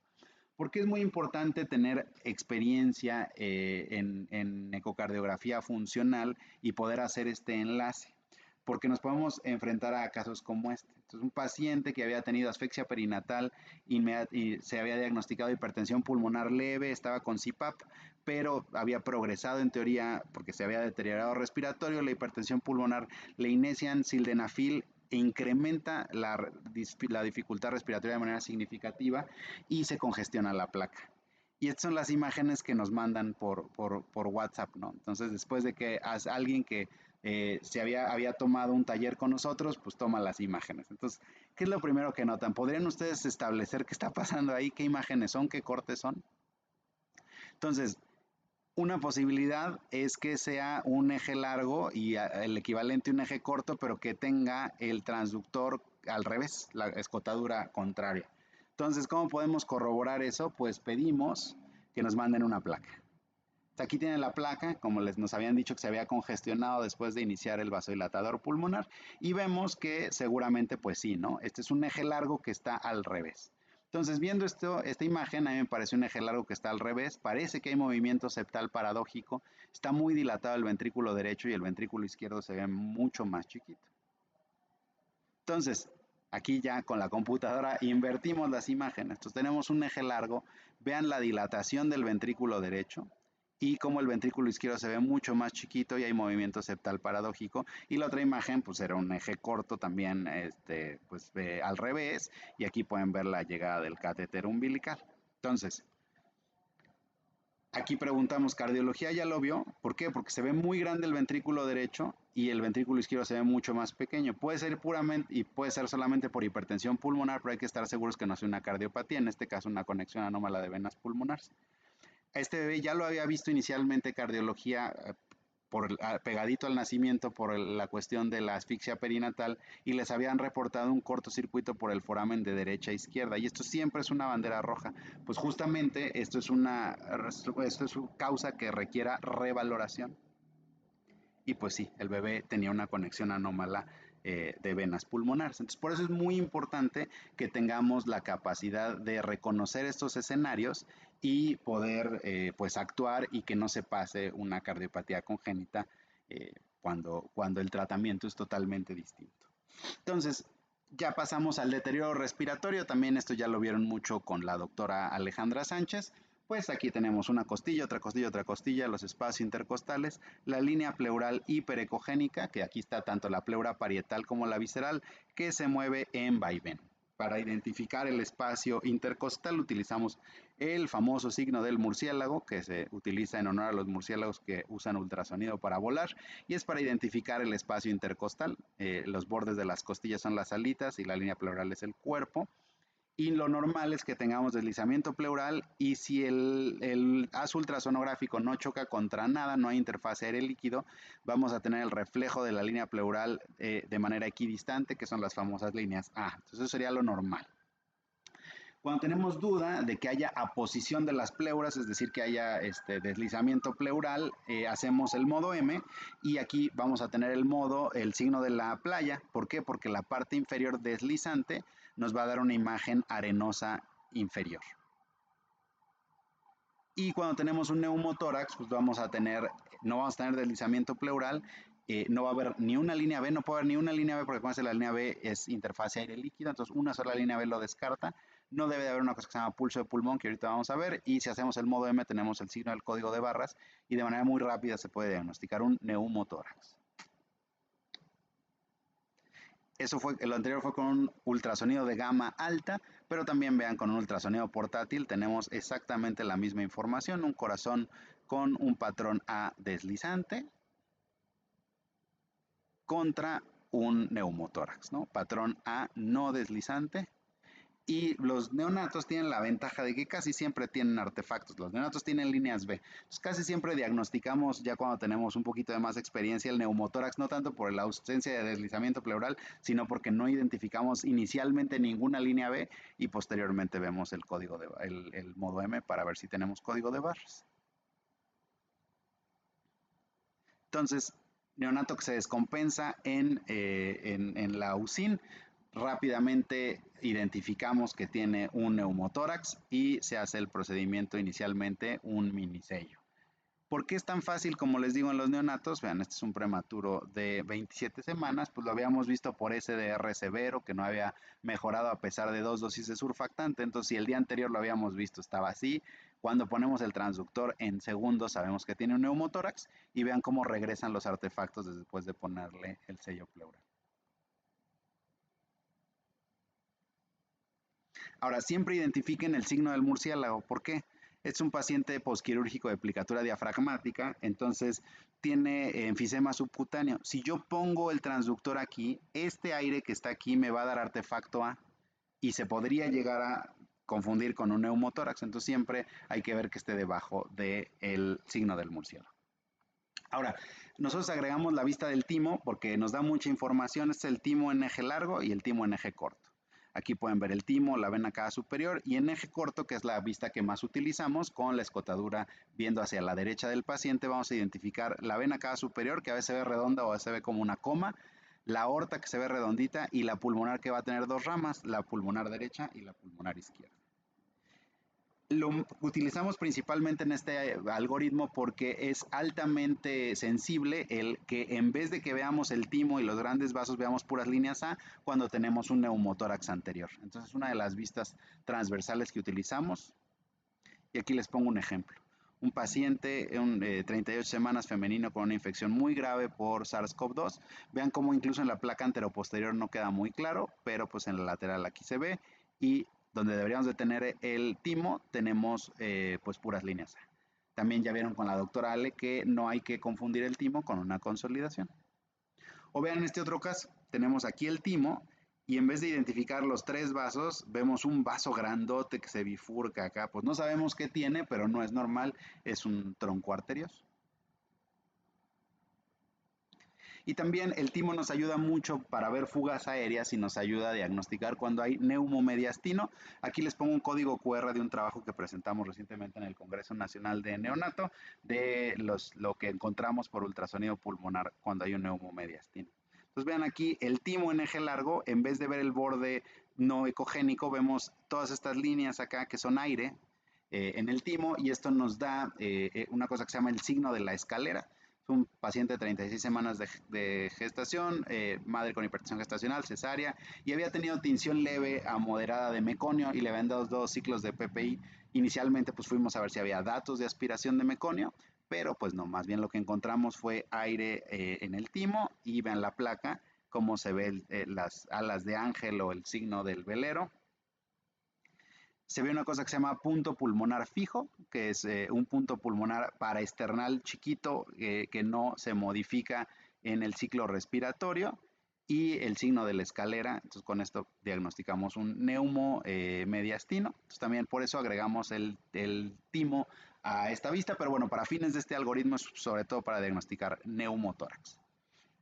¿Por qué es muy importante tener experiencia en ecocardiografía funcional y poder hacer este enlace? Porque nos podemos enfrentar a casos como este. Entonces, un paciente que había tenido asfixia perinatal y se había diagnosticado hipertensión pulmonar leve, estaba con CPAP, pero había progresado en teoría porque se había deteriorado respiratorio, la hipertensión pulmonar, le inician sildenafil e incrementa la dificultad respiratoria de manera significativa y se congestiona la placa. Y estas son las imágenes que nos mandan por WhatsApp, ¿no? Entonces, después de que alguien que había tomado un taller con nosotros, pues toma las imágenes. Entonces, ¿qué es lo primero que notan? ¿Podrían ustedes establecer qué está pasando ahí? ¿Qué imágenes son? ¿Qué cortes son? Entonces, Una posibilidad es que sea un eje largo y el equivalente a un eje corto, pero que tenga el transductor al revés, la escotadura contraria. Entonces, ¿cómo podemos corroborar eso? Pues pedimos que nos manden una placa. Aquí tienen la placa, como nos habían dicho que se había congestionado después de iniciar el vasodilatador pulmonar, y vemos que seguramente pues sí, ¿no? Este es un eje largo que está al revés. Entonces, viendo esta imagen, a mí me parece un eje largo que está al revés, parece que hay movimiento septal paradójico, está muy dilatado el ventrículo derecho y el ventrículo izquierdo se ve mucho más chiquito. Entonces, aquí ya con la computadora invertimos las imágenes. Entonces tenemos un eje largo, vean la dilatación del ventrículo derecho y cómo el ventrículo izquierdo se ve mucho más chiquito y hay movimiento septal paradójico. Y la otra imagen pues era un eje corto también pues al revés y aquí pueden ver la llegada del catéter umbilical. Entonces, aquí preguntamos, ¿cardiología ya lo vio? ¿Por qué? Porque se ve muy grande el ventrículo derecho y el ventrículo izquierdo se ve mucho más pequeño. Puede ser puramente y puede ser solamente por hipertensión pulmonar, pero hay que estar seguros que no es una cardiopatía, en este caso una conexión anómala de venas pulmonares. Este bebé ya lo había visto inicialmente cardiología pegadito al nacimiento por la cuestión de la asfixia perinatal y les habían reportado un cortocircuito por el foramen de derecha a izquierda y esto siempre es una bandera roja. Pues justamente esto es causa que requiera revaloración y pues sí, el bebé tenía una conexión anómala de venas pulmonares. Entonces, por eso es muy importante que tengamos la capacidad de reconocer estos escenarios y poder pues actuar y que no se pase una cardiopatía congénita cuando el tratamiento es totalmente distinto. Entonces, ya pasamos al deterioro respiratorio, también esto ya lo vieron mucho con la doctora Alejandra Sánchez. Pues aquí tenemos una costilla, otra costilla, otra costilla, los espacios intercostales, la línea pleural hiperecogénica, que aquí está tanto la pleura parietal como la visceral, que se mueve en vaivén. Para identificar el espacio intercostal utilizamos el famoso signo del murciélago, que se utiliza en honor a los murciélagos que usan ultrasonido para volar, y es para identificar el espacio intercostal. Los bordes de las costillas son las alitas y la línea pleural es el cuerpo. Y lo normal es que tengamos deslizamiento pleural y si el haz ultrasonográfico no choca contra nada, no hay interfase aire-líquido, vamos a tener el reflejo de la línea pleural de manera equidistante, que son las famosas líneas A. Entonces eso sería lo normal. Cuando tenemos duda de que haya aposición de las pleuras, es decir, que haya deslizamiento pleural, hacemos el modo M y aquí vamos a tener el signo de la playa. ¿Por qué? Porque la parte inferior deslizante nos va a dar una imagen arenosa inferior. Y cuando tenemos un neumotórax, pues no vamos a tener deslizamiento pleural, no va a haber ni una línea B, no puede haber ni una línea B porque acuérdense la línea B es interfase aire líquido, entonces una sola línea B lo descarta. No debe de haber una cosa que se llama pulso de pulmón, que ahorita vamos a ver, y si hacemos el modo M tenemos el signo del código de barras y de manera muy rápida se puede diagnosticar un neumotórax. Lo anterior fue con un ultrasonido de gama alta, pero también vean con un ultrasonido portátil tenemos exactamente la misma información, un corazón con un patrón A deslizante contra un neumotórax, ¿no? Patrón A no deslizante. Y los neonatos tienen la ventaja de que casi siempre tienen artefactos. Los neonatos tienen líneas B. Entonces, casi siempre diagnosticamos ya cuando tenemos un poquito de más experiencia el neumotórax, no tanto por la ausencia de deslizamiento pleural, sino porque no identificamos inicialmente ninguna línea B y posteriormente vemos el modo M para ver si tenemos código de barras. Entonces, neonato que se descompensa en la UCIN, rápidamente identificamos que tiene un neumotórax y se hace el procedimiento inicialmente un minisello. ¿Por qué es tan fácil como les digo en los neonatos? Vean, este es un prematuro de 27 semanas, pues lo habíamos visto por SDR severo, que no había mejorado a pesar de 2 dosis de surfactante, entonces si el día anterior lo habíamos visto estaba así, cuando ponemos el transductor en segundos sabemos que tiene un neumotórax y vean cómo regresan los artefactos después de ponerle el sello pleural. Ahora, siempre identifiquen el signo del murciélago. ¿Por qué? Es un paciente posquirúrgico de plicatura diafragmática, entonces tiene enfisema subcutáneo. Si yo pongo el transductor aquí, este aire que está aquí me va a dar artefacto A y se podría llegar a confundir con un neumotórax, entonces siempre hay que ver que esté debajo del signo del murciélago. Ahora, nosotros agregamos la vista del timo porque nos da mucha información. Este es el timo en eje largo y el timo en eje corto. Aquí pueden ver el timo, la vena cava superior y en eje corto, que es la vista que más utilizamos, con la escotadura viendo hacia la derecha del paciente, vamos a identificar la vena cava superior, que a veces se ve redonda o a veces se ve como una coma, la aorta que se ve redondita y la pulmonar que va a tener dos ramas, la pulmonar derecha y la pulmonar izquierda. Lo utilizamos principalmente en este algoritmo porque es altamente sensible el que en vez de que veamos el timo y los grandes vasos veamos puras líneas A cuando tenemos un neumotórax anterior. Entonces es una de las vistas transversales que utilizamos. Y aquí les pongo un ejemplo. Un paciente, 38 semanas femenino con una infección muy grave por SARS-CoV-2. Vean cómo incluso en la placa anteroposterior no queda muy claro, pero pues en la lateral aquí se ve. Y donde deberíamos de tener el timo, tenemos pues puras líneas A. También ya vieron con la doctora Ale que no hay que confundir el timo con una consolidación. O vean este otro caso, tenemos aquí el timo y en vez de identificar los tres vasos, vemos un vaso grandote que se bifurca acá. Pues no sabemos qué tiene, pero no es normal, es un tronco arterioso. Y también el timo nos ayuda mucho para ver fugas aéreas y nos ayuda a diagnosticar cuando hay neumomediastino. Aquí les pongo un código QR de un trabajo que presentamos recientemente en el Congreso Nacional de Neonato de lo que encontramos por ultrasonido pulmonar cuando hay un neumomediastino. Entonces vean aquí el timo en eje largo, en vez de ver el borde no ecogénico, vemos todas estas líneas acá que son aire en el timo y esto nos da una cosa que se llama el signo de la escalera. Un paciente de 36 semanas de gestación, madre con hipertensión gestacional, cesárea, y había tenido tinción leve a moderada de meconio y le habían dado 2 ciclos de PPI. Inicialmente pues fuimos a ver si había datos de aspiración de meconio, pero pues no, más bien lo que encontramos fue aire en el timo y vean la placa, cómo se ven las alas de ángel o el signo del velero. Se ve una cosa que se llama punto pulmonar fijo, que es un punto pulmonar paraesternal chiquito que no se modifica en el ciclo respiratorio y el signo de la escalera. Entonces con esto diagnosticamos un neumomediastino. Entonces también por eso agregamos el timo a esta vista, pero bueno, para fines de este algoritmo es sobre todo para diagnosticar neumotórax.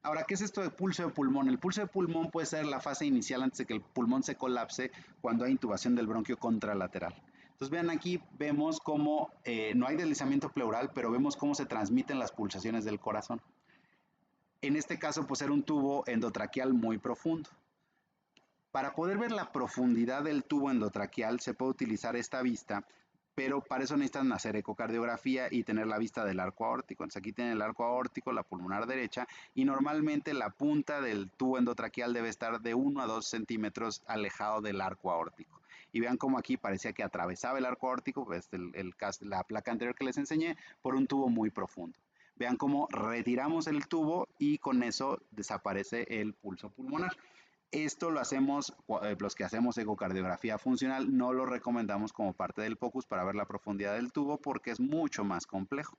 Ahora, ¿qué es esto de pulso de pulmón? El pulso de pulmón puede ser la fase inicial antes de que el pulmón se colapse cuando hay intubación del bronquio contralateral. Entonces vean aquí, vemos cómo no hay deslizamiento pleural, pero vemos cómo se transmiten las pulsaciones del corazón. En este caso, pues era un tubo endotraqueal muy profundo. Para poder ver la profundidad del tubo endotraqueal se puede utilizar esta vista, pero para eso necesitan hacer ecocardiografía y tener la vista del arco aórtico. Entonces aquí tienen el arco aórtico, la pulmonar derecha, y normalmente la punta del tubo endotraqueal debe estar de 1 a 2 centímetros alejado del arco aórtico. Y vean cómo aquí parecía que atravesaba el arco aórtico, pues la placa anterior que les enseñé, por un tubo muy profundo. Vean cómo retiramos el tubo y con eso desaparece el pulso pulmonar. Esto lo hacemos, los que hacemos ecocardiografía funcional, no lo recomendamos como parte del POCUS para ver la profundidad del tubo porque es mucho más complejo.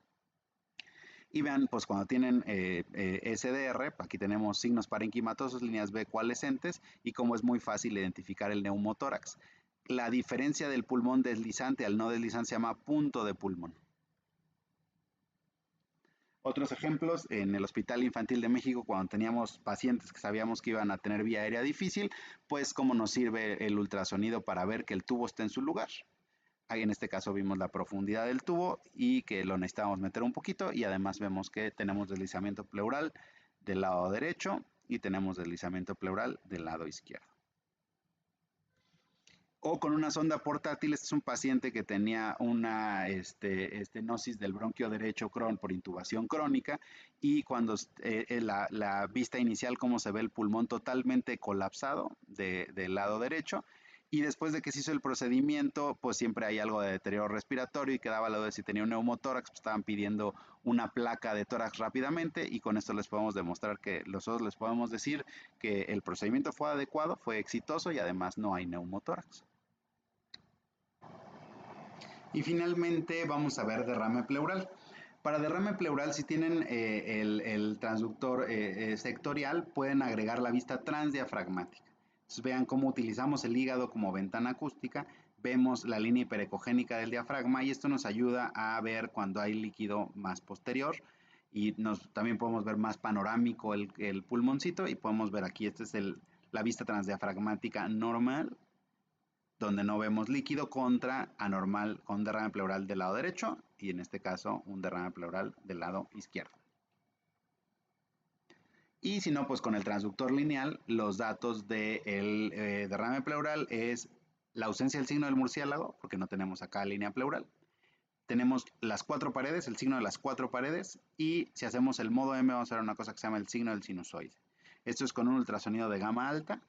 Y vean, pues cuando tienen SDR, aquí tenemos signos parenquimatosos, líneas B coalescentes y como es muy fácil identificar el neumotórax. La diferencia del pulmón deslizante al no deslizante se llama punto de pulmón. Otros ejemplos, en el Hospital Infantil de México, cuando teníamos pacientes que sabíamos que iban a tener vía aérea difícil, pues cómo nos sirve el ultrasonido para ver que el tubo está en su lugar. Ahí en este caso vimos la profundidad del tubo y que lo necesitábamos meter un poquito y además vemos que tenemos deslizamiento pleural del lado derecho y tenemos deslizamiento pleural del lado izquierdo. O con una sonda portátil, este es un paciente que tenía una estenosis del bronquio derecho por intubación crónica y cuando la vista inicial, como se ve el pulmón totalmente colapsado del lado derecho y después de que se hizo el procedimiento, pues siempre hay algo de deterioro respiratorio y quedaba la duda de si tenía un neumotórax, pues estaban pidiendo una placa de tórax rápidamente y con esto les podemos demostrar que nosotros les podemos decir que el procedimiento fue adecuado, fue exitoso y además no hay neumotórax. Y finalmente vamos a ver derrame pleural. Para derrame pleural, si tienen el transductor sectorial, pueden agregar la vista transdiafragmática. Entonces vean cómo utilizamos el hígado como ventana acústica vemos la línea hiperecogénica del diafragma y esto nos ayuda a ver cuando hay líquido más posterior y también podemos ver más panorámico el pulmoncito y podemos ver aquí, esta es la vista transdiafragmática normal, donde no vemos líquido contra anormal con derrame pleural del lado derecho y en este caso un derrame pleural del lado izquierdo. Y si no, pues con el transductor lineal, los datos del derrame pleural es la ausencia del signo del murciélago, porque no tenemos acá línea pleural. Tenemos las 4 paredes, el signo de las 4 paredes, y si hacemos el modo M vamos a ver una cosa que se llama el signo del sinusoide. Esto es con un ultrasonido de gama alta,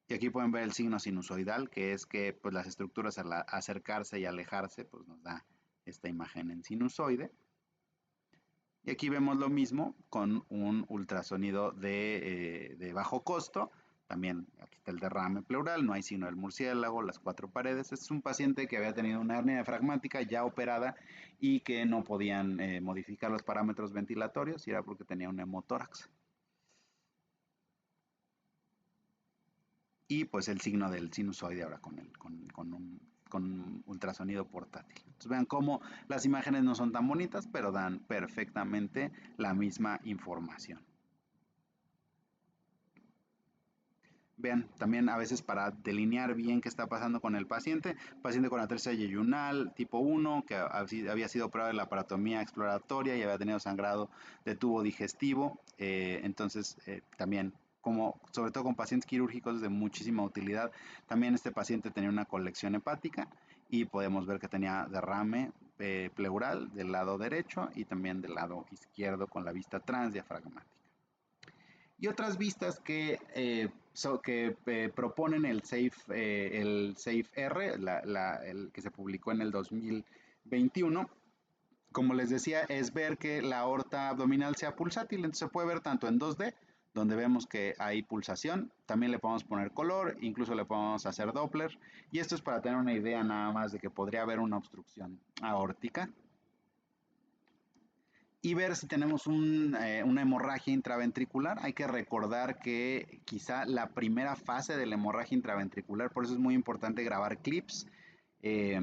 y aquí pueden ver el signo sinusoidal, que es que pues, las estructuras al acercarse y alejarse pues, nos da esta imagen en sinusoide. Y aquí vemos lo mismo con un ultrasonido de bajo costo. También aquí está el derrame pleural, no hay signo del murciélago, las 4 paredes. Este es un paciente que había tenido una hernia diafragmática ya operada y que no podían modificar los parámetros ventilatorios y era porque tenía un hemotórax. Y pues el signo del sinusoide ahora con ultrasonido portátil. Entonces vean cómo las imágenes no son tan bonitas, pero dan perfectamente la misma información. Vean, también a veces para delinear bien qué está pasando con el paciente con atresia yeyunal tipo 1, que había sido operado de la aparatomía exploratoria y había tenido sangrado de tubo digestivo, entonces también como sobre todo con pacientes quirúrgicos de muchísima utilidad. También este paciente tenía una colección hepática y podemos ver que tenía derrame pleural del lado derecho y también del lado izquierdo con la vista transdiafragmática. Y otras vistas que proponen el SAFE-R, el que se publicó en el 2021, como les decía, es ver que la aorta abdominal sea pulsátil. Entonces se puede ver tanto en 2D, donde vemos que hay pulsación, también le podemos poner color, incluso le podemos hacer Doppler, y esto es para tener una idea nada más de que podría haber una obstrucción aórtica y ver si tenemos una hemorragia intraventricular. Hay que recordar que quizá la primera fase de la hemorragia intraventricular, por eso es muy importante grabar clips, eh,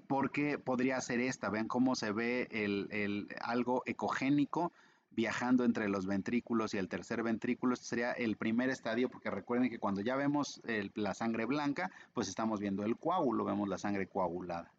porque podría ser esta. Vean cómo se ve algo ecogénico viajando entre los ventrículos y el tercer ventrículo. Este sería el primer estadio, porque recuerden que cuando ya vemos la sangre blanca, pues estamos viendo el coágulo, vemos la sangre coagulada.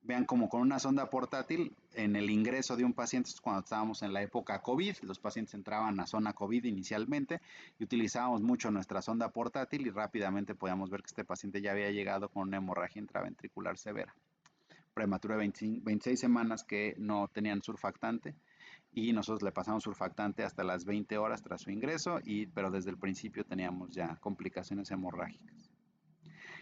Vean como con una sonda portátil en el ingreso de un paciente, cuando estábamos en la época COVID, los pacientes entraban a zona COVID inicialmente y utilizábamos mucho nuestra sonda portátil y rápidamente podíamos ver que este paciente ya había llegado con una hemorragia intraventricular severa. Prematura de 26 semanas que no tenían surfactante y nosotros le pasamos surfactante hasta las 20 horas tras su ingreso, pero desde el principio teníamos ya complicaciones hemorrágicas.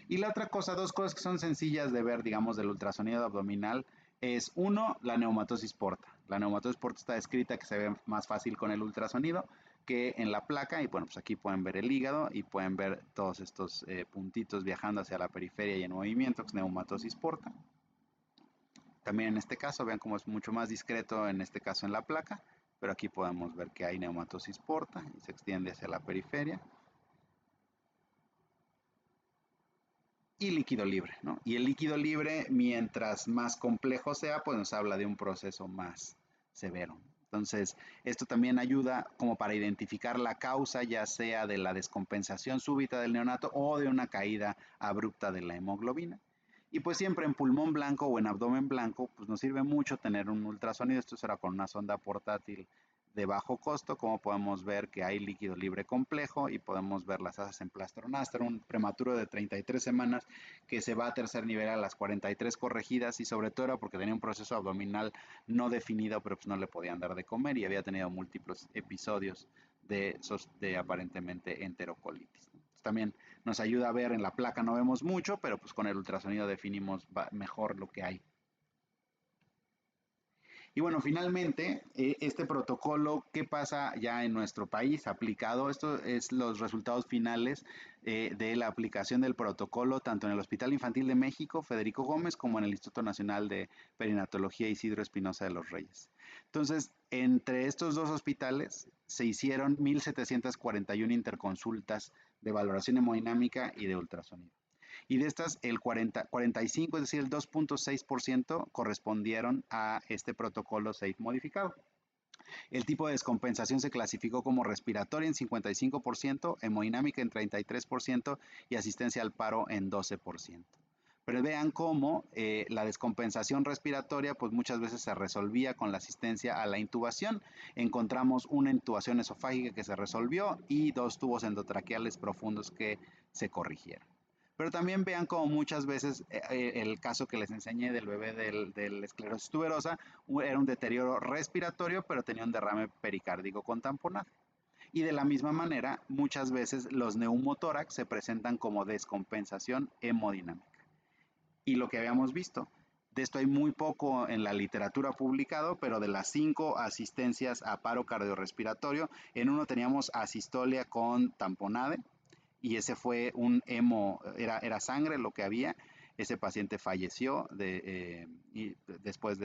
Y la otra cosa, dos cosas que son sencillas de ver, digamos, del ultrasonido abdominal, es uno, la neumatosis porta. La neumatosis porta está descrita que se ve más fácil con el ultrasonido que en la placa, y bueno, pues aquí pueden ver el hígado y pueden ver todos estos puntitos viajando hacia la periferia y en movimiento, que es neumatosis porta. También en este caso, vean cómo es mucho más discreto en este caso en la placa, pero aquí podemos ver que hay neumatosis porta y se extiende hacia la periferia. Y líquido libre, ¿no? Y el líquido libre, mientras más complejo sea, pues nos habla de un proceso más severo. Entonces, esto también ayuda como para identificar la causa, ya sea de la descompensación súbita del neonato o de una caída abrupta de la hemoglobina. Y pues siempre en pulmón blanco o en abdomen blanco, pues nos sirve mucho tener un ultrasonido. Esto será con una sonda portátil de bajo costo, como podemos ver que hay líquido libre complejo y podemos ver las asas en plastronastra, un prematuro de 33 semanas que se va a tercer nivel a las 43 corregidas y sobre todo era porque tenía un proceso abdominal no definido, pero pues no le podían dar de comer y había tenido múltiples episodios de aparentemente enterocolitis. También nos ayuda a ver en la placa, no vemos mucho, pero pues con el ultrasonido definimos mejor lo que hay. Y bueno, finalmente, este protocolo, ¿qué pasa ya en nuestro país aplicado? Esto es los resultados finales de la aplicación del protocolo, tanto en el Hospital Infantil de México, Federico Gómez, como en el Instituto Nacional de Perinatología Isidro Espinosa de los Reyes. Entonces, entre estos dos hospitales se hicieron 1,741 interconsultas de valoración hemodinámica y de ultrasonido. Y de estas, el 45, es decir, el 2.6% correspondieron a este protocolo SAFE modificado. El tipo de descompensación se clasificó como respiratoria en 55%, hemodinámica en 33% y asistencia al paro en 12%. Pero vean cómo la descompensación respiratoria pues muchas veces se resolvía con la asistencia a la intubación. Encontramos una intubación esofágica que se resolvió y 2 tubos endotraqueales profundos que se corrigieron. Pero también vean como muchas veces el caso que les enseñé del bebé del esclerosis tuberosa era un deterioro respiratorio, pero tenía un derrame pericárdico con tamponaje. Y de la misma manera, muchas veces los neumotórax se presentan como descompensación hemodinámica. Y lo que habíamos visto, de esto hay muy poco en la literatura publicado, pero de las 5 asistencias a paro cardiorrespiratorio, en uno teníamos asistolia con tamponade, y ese fue un hemo, era sangre lo que había. Ese paciente falleció y después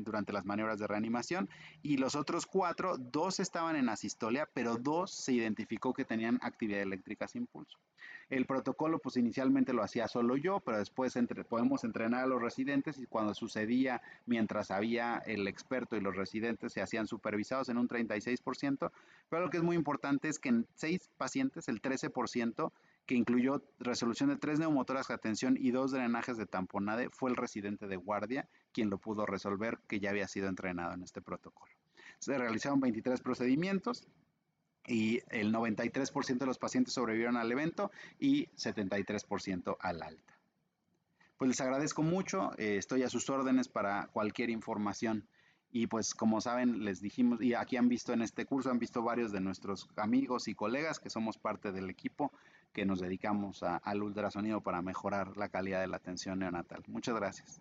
durante las maniobras de reanimación. Y los otros 4, 2 estaban en asistolia, pero 2 se identificó que tenían actividad eléctrica sin pulso. El protocolo, pues inicialmente lo hacía solo yo, pero después podemos entrenar a los residentes y cuando sucedía, mientras había el experto y los residentes se hacían supervisados en un 36%, pero lo que es muy importante es que en 6 pacientes, el 13%, que incluyó resolución de 3 neumotórax de atención y 2 drenajes de tamponade, fue el residente de guardia quien lo pudo resolver, que ya había sido entrenado en este protocolo. Se realizaron 23 procedimientos y el 93% de los pacientes sobrevivieron al evento y 73% al alta. Pues les agradezco mucho, estoy a sus órdenes para cualquier información. Y pues como saben, les dijimos, y aquí han visto en este curso, han visto varios de nuestros amigos y colegas que somos parte del equipo que nos dedicamos al ultrasonido para mejorar la calidad de la atención neonatal. Muchas gracias.